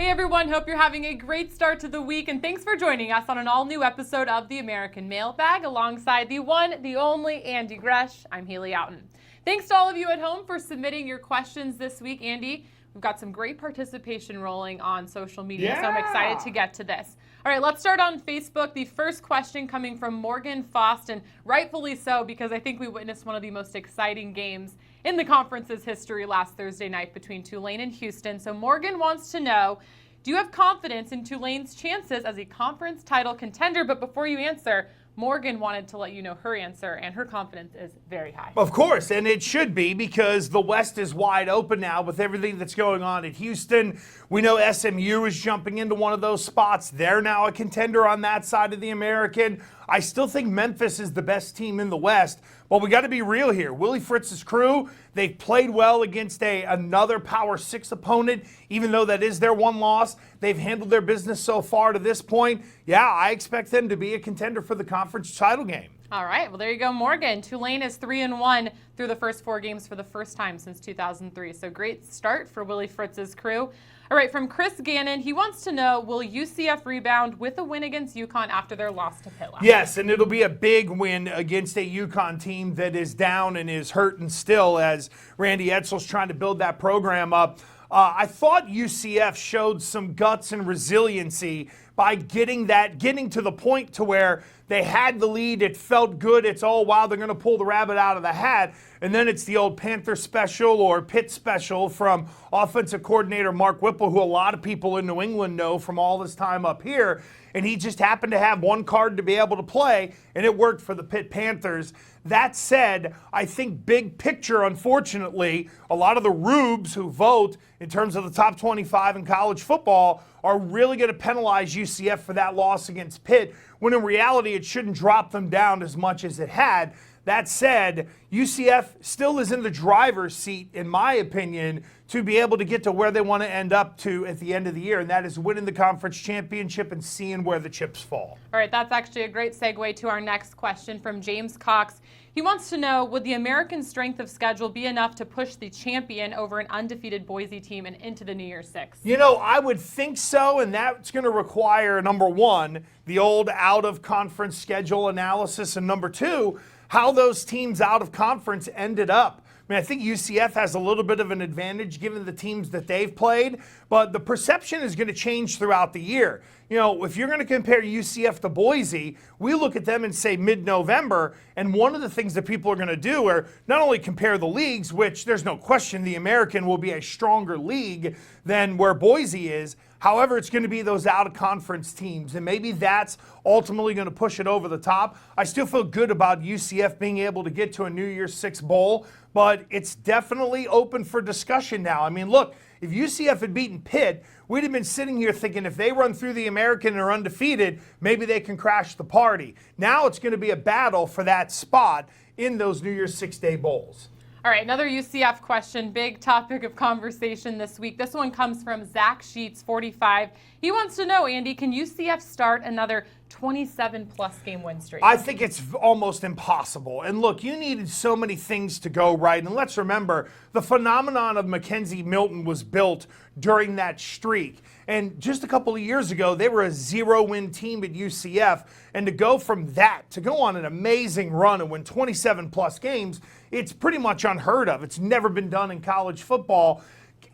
Hey everyone, hope you're having a great start to the week, and thanks for joining us on an all-new episode of the American Mailbag alongside the one, the only Andy Gresh. I'm Haley Outen. Thanks to all of you at home for submitting your questions this week, Andy. We've got some great participation rolling on social media, so I'm excited to get to this. All right, let's start on Facebook. The first question coming from Morganfosston, rightfully so, because I think we witnessed one of the most exciting games in the conference's history last Thursday night between Tulane and Houston. So Morgan wants to know, do you have confidence in Tulane's chances as a conference title contender? But before you answer, Morgan wanted to let you know her answer, and her confidence is very high. Of course, and it should be, because the West is wide open now with everything that's going on at Houston. We know SMU is jumping into one of those spots. They're now a contender on that side of the American. I still think Memphis is the best team in the West, but we got to be real here. Willie Fritz's crew, they've played well against another Power 6 opponent, even though that is their one loss. They've handled their business so far to this point. Yeah, I expect them to be a contender for the conference title game. All right, well, there you go, Morgan. Tulane is 3-1 through the first 4 games for the first time since 2003. So great start for Willie Fritz's crew. All right, from Chris Gannon, he wants to know, will UCF rebound with a win against UConn after their loss to Pitt last Yes, and it'll be a big win against a UConn team that is down and is hurting still as Randy Edsall's trying to build that program up. I thought UCF showed some guts and resiliency by getting to the point to where they had the lead. It felt good. It's, oh, wow, they're going to pull the rabbit out of the hat. And then it's the old Panther special or Pitt special from offensive coordinator Mark Whipple, who a lot of people in New England know from all his time up here. And he just happened to have one card to be able to play, and it worked for the Pitt Panthers. That said, I think big picture, unfortunately, a lot of the rubes who vote in terms of the top 25 in college football are really going to penalize UCF for that loss against Pitt, when in reality it shouldn't drop them down as much as it had. That said, UCF still is in the driver's seat, in my opinion, to be able to get to where they want to end up to at the end of the year, and that is winning the conference championship and seeing where the chips fall. All right, that's actually a great segue to our next question from James Cox. He wants to know, would the American strength of schedule be enough to push the champion over an undefeated Boise team and into the New Year's Six? You know, I would think so, and that's going to require, number one, the old out-of-conference schedule analysis, and number two, how those teams out of conference ended up. I mean, I think UCF has a little bit of an advantage given the teams that they've played, but the perception is going to change throughout the year. You know, if you're going to compare UCF to Boise, we look at them and say mid-November, and one of the things that people are going to do are not only compare the leagues, which there's no question the American will be a stronger league than where Boise is. However, it's going to be those out-of-conference teams, and maybe that's ultimately going to push it over the top. I still feel good about UCF being able to get to a New Year's Six bowl, but it's definitely open for discussion now. I mean, look, if UCF had beaten Pitt, we'd have been sitting here thinking if they run through the American and are undefeated, maybe they can crash the party. Now it's going to be a battle for that spot in those New Year's Six-day bowls. All right, another UCF question, big topic of conversation this week. This one comes from Zack Sheets, 45. He wants to know, Andy, can UCF start another 27-plus game win streak? I think it's almost impossible. And look, you needed so many things to go right. And let's remember, the phenomenon of Mackenzie Milton was built during that streak. And just a couple of years ago, they were a 0-win team at UCF. And to go from that, to go on an amazing run and win 27-plus games, it's pretty much unheard of. It's never been done in college football.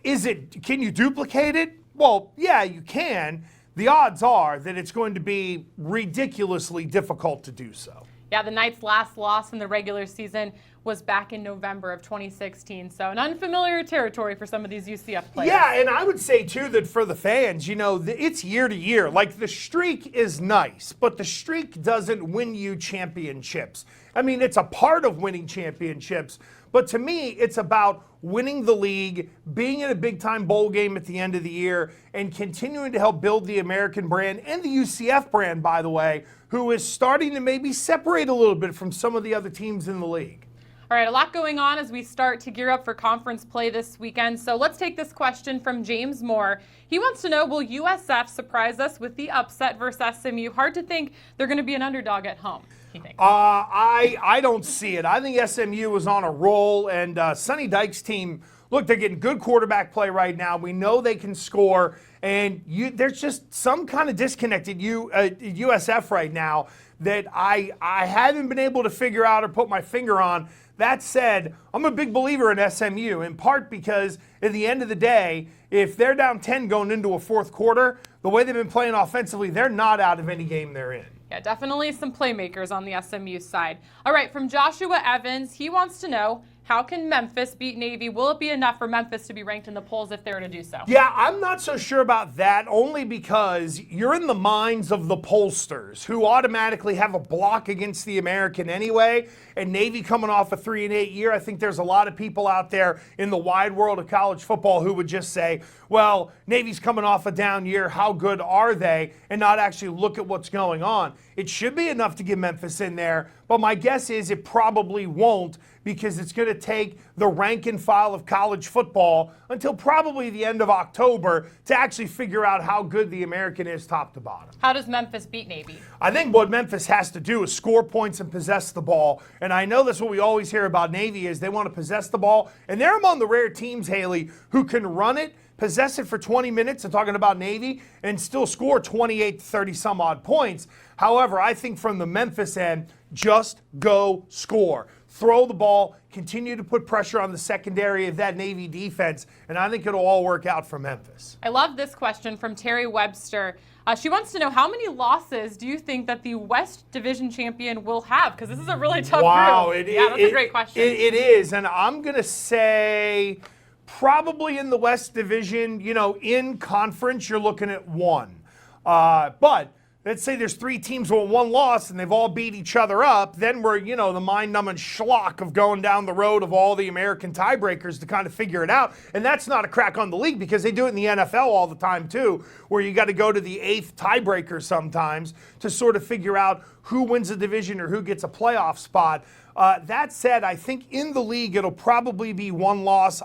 Can you duplicate it? Well, yeah, you can. The odds are that it's going to be ridiculously difficult to do so. Yeah, the Knights' last loss in the regular season was back in November of 2016. So an unfamiliar territory for some of these UCF players. Yeah, and I would say, too, that for the fans, you know, it's year to year. Like, the streak is nice, but the streak doesn't win you championships. I mean, it's a part of winning championships, but to me, it's about winning the league, being in a big-time bowl game at the end of the year, and continuing to help build the American brand and the UCF brand, by the way, who is starting to maybe separate a little bit from some of the other teams in the league. All right, a lot going on as we start to gear up for conference play this weekend. So let's take this question from James Moore. He wants to know, will USF surprise us with the upset versus SMU? Hard to think they're going to be an underdog at home, he thinks. I don't see it. I think SMU was on a roll, and Sonny Dykes' team look, they're getting good quarterback play right now. We know they can score, and there's just some kind of disconnect at USF right now that I haven't been able to figure out or put my finger on. That said, I'm a big believer in SMU, in part because at the end of the day, if they're down 10 going into a fourth quarter, the way they've been playing offensively, they're not out of any game they're in. Yeah, definitely some playmakers on the SMU side. All right, from Joshua Evans, he wants to know, how can Memphis beat Navy? Will it be enough for Memphis to be ranked in the polls if they were to do so? Yeah, I'm not so sure about that, only because you're in the minds of the pollsters who automatically have a block against the American anyway, and Navy coming off a 3-8 year, I think there's a lot of people out there in the wide world of college football who would just say, well, Navy's coming off a down year, how good are they? And not actually look at what's going on. It should be enough to get Memphis in there, but my guess is it probably won't, because it's going to take the rank and file of college football until probably the end of October to actually figure out how good the American is top to bottom. How does Memphis beat Navy? I think what Memphis has to do is score points and possess the ball. And I know that's what we always hear about Navy is they want to possess the ball. And they're among the rare teams, Haley, who can run it, possess it for 20 minutes, I'm talking about Navy, and still score 28 to 30 some odd points. However, I think from the Memphis end, just go score. Throw the ball, continue to put pressure on the secondary of that Navy defense, and I think it'll all work out for Memphis. I love this question from Terry Webster. She wants to know, how many losses do you think that the West Division champion will have? Because this is a really tough group. That's a great question. It is, and I'm going to say probably in the West Division, in conference, you're looking at one. But let's say there's 3 teams with 1 loss and they've all beat each other up, then we're, the mind-numbing schlock of going down the road of all the American tiebreakers to kind of figure it out. And that's not a crack on the league because they do it in the NFL all the time too, where you got to go to the 8th tiebreaker sometimes to sort of figure out who wins a division or who gets a playoff spot. That said, I think in the league it'll probably be 1 loss.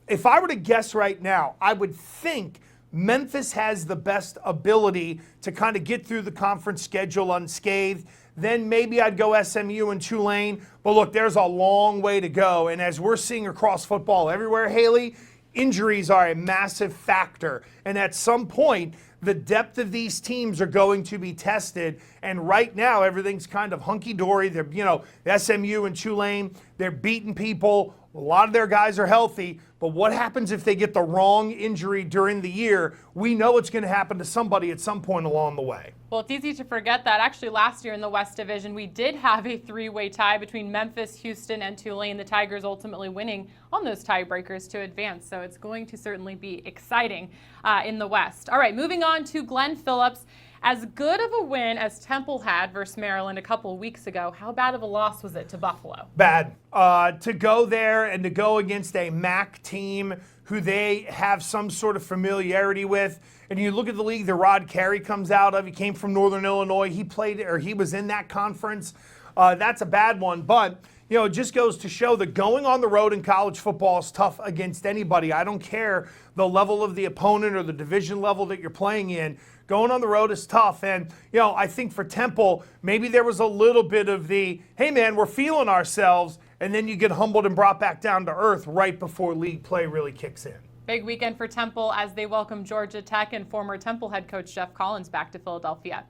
If I were to guess right now, I would think Memphis has the best ability to kind of get through the conference schedule unscathed. Then maybe I'd go SMU and Tulane. But look, there's a long way to go. And as we're seeing across football everywhere, Haley, injuries are a massive factor. And at some point, the depth of these teams are going to be tested. And right now, everything's kind of hunky-dory. They're, SMU and Tulane, they're beating people. A lot of their guys are healthy. But what happens if they get the wrong injury during the year? We know it's going to happen to somebody at some point along the way. Well, it's easy to forget that actually last year in the West Division, we did have a 3-way tie between Memphis, Houston, and Tulane. The Tigers ultimately winning on those tiebreakers to advance. So it's going to certainly be exciting in the West. All right, moving on to Glenn Phillips. As good of a win as Temple had versus Maryland a couple of weeks ago, how bad of a loss was it to Buffalo? Bad. To go there and to go against a MAC team who they have some sort of familiarity with. And you look at the league that Rod Carey comes out of. He came from Northern Illinois. He was in that conference. That's a bad one. But, it just goes to show that going on the road in college football is tough against anybody. I don't care the level of the opponent or the division level that you're playing in. Going on the road is tough. And, I think for Temple, maybe there was a little bit of the, hey, man, we're feeling ourselves. And then you get humbled and brought back down to earth right before league play really kicks in. Big weekend for Temple as they welcome Georgia Tech and former Temple head coach Jeff Collins back to Philadelphia.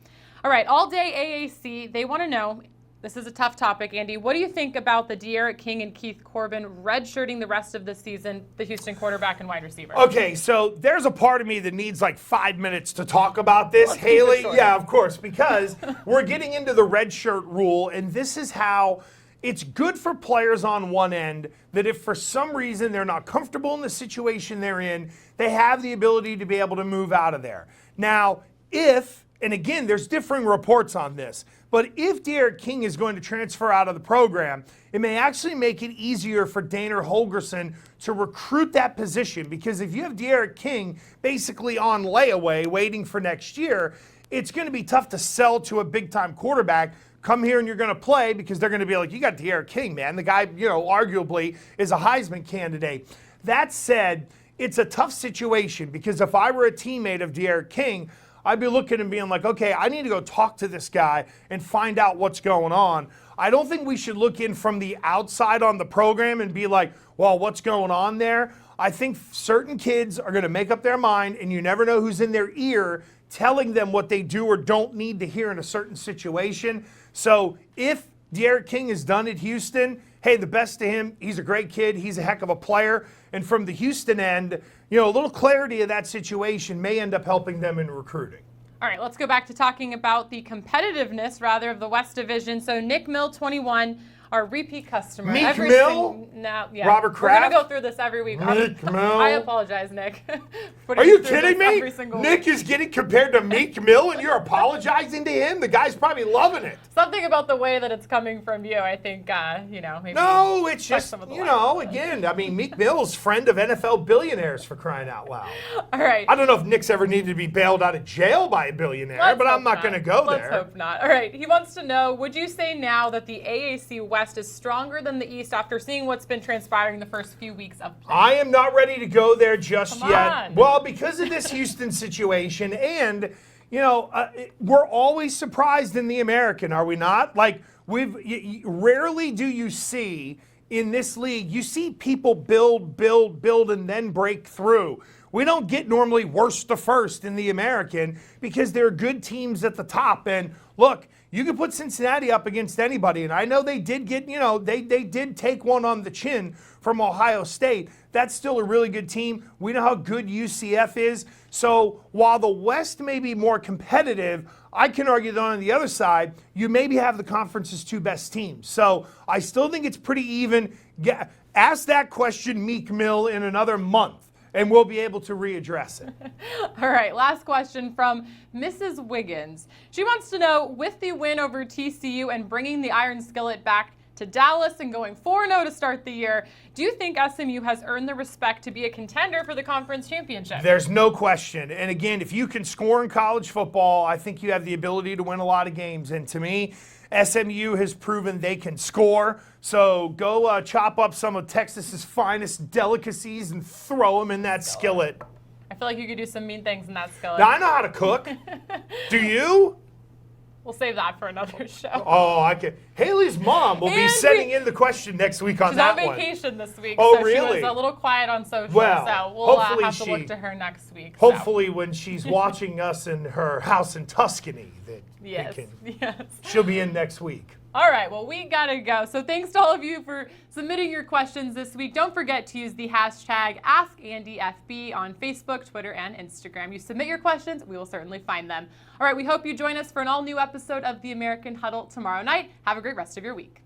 All right, all-day AAC, they want to know, this is a tough topic, Andy, what do you think about the De'Aaron King and Keith Corbin redshirting the rest of the season, the Houston quarterback and wide receiver? Okay, so there's a part of me that needs like 5 minutes to talk about this, Haley. Yeah, of course, because we're getting into the red shirt rule, and this is how it's good for players on one end that if for some reason they're not comfortable in the situation they're in, they have the ability to be able to move out of there. Now, and again, there's differing reports on this, but if De'Aaron King is going to transfer out of the program, it may actually make it easier for Dana Holgorsen to recruit that position, because if you have De'Aaron King basically on layaway waiting for next year, it's going to be tough to sell to a big-time quarterback. Come here and you're going to play, because they're going to be like, you got De'Aaron King, man. The guy, arguably is a Heisman candidate. That said, it's a tough situation, because if I were a teammate of De'Aaron King, I'd be looking and being like, okay, I need to go talk to this guy and find out what's going on. I don't think we should look in from the outside on the program and be like, well, what's going on there? I think certain kids are going to make up their mind, and you never know who's in their ear telling them what they do or don't need to hear in a certain situation. So if D'Eriq King is done at Houston, hey, the best to him. He's a great kid. He's a heck of a player. And from the Houston end, a little clarity of that situation may end up helping them in recruiting. All right, let's go back to talking about the competitiveness, rather, of the West Division. So Nick Mill, 21, our repeat customer. Meek Mill? Robert Kraft? We're going to go through this every week. Meek Mill? I apologize, Nick. Are you kidding me? Nick is getting compared to Meek Mill and you're apologizing to him? The guy's probably loving it. Something about the way that it's coming from you, I think, maybe. No, it's just, again, Meek Mill's friend of NFL billionaires, for crying out loud. All right. I don't know if Nick's ever needed to be bailed out of jail by a billionaire, but I'm not going to go there. Let's hope not. All right. He wants to know, would you say now that the AAC West is stronger than the East after seeing what's been transpiring the first few weeks of play? I am not ready to go there just Come yet. on. Well, because of this Houston situation, and we're always surprised in the American, are we not? Like, rarely do you see in this league, you see people build, and then break through. We don't get normally worst to first in the American because there are good teams at the top. And look, you can put Cincinnati up against anybody. And I know they did get, they did take one on the chin from Ohio State. That's still a really good team. We know how good UCF is. So while the West may be more competitive, I can argue that on the other side, you maybe have the conference's two best teams. So I still think it's pretty even. Ask that question, Meek Mill, in another month, and we'll be able to readdress it. All right, last question from Mrs. Wiggins. She wants to know, with the win over TCU and bringing the Iron Skillet back to Dallas and going 4-0 to start the year, do you think SMU has earned the respect to be a contender for the conference championship? There's no question. And again, if you can score in college football, I think you have the ability to win a lot of games. And to me, SMU has proven they can score. So go chop up some of Texas's finest delicacies and throw them in that skillet. I feel like you could do some mean things in that skillet. Now, I know how to cook. Do you? We'll save that for another show. Oh, I can. Haley's mom will be sending in the question next week on that one. She's on vacation this week, Oh, so really? she was a little quiet on social, Well, so we'll hopefully have to look to her next week. Hopefully when she's watching us in her house in Tuscany, that Yes. she'll be in next week. All right, well, we gotta go. So thanks to all of you for submitting your questions this week. Don't forget to use the hashtag AskAndyFB on Facebook, Twitter, and Instagram. You submit your questions, we will certainly find them. All right, we hope you join us for an all-new episode of The American Huddle tomorrow night. Have a great rest of your week.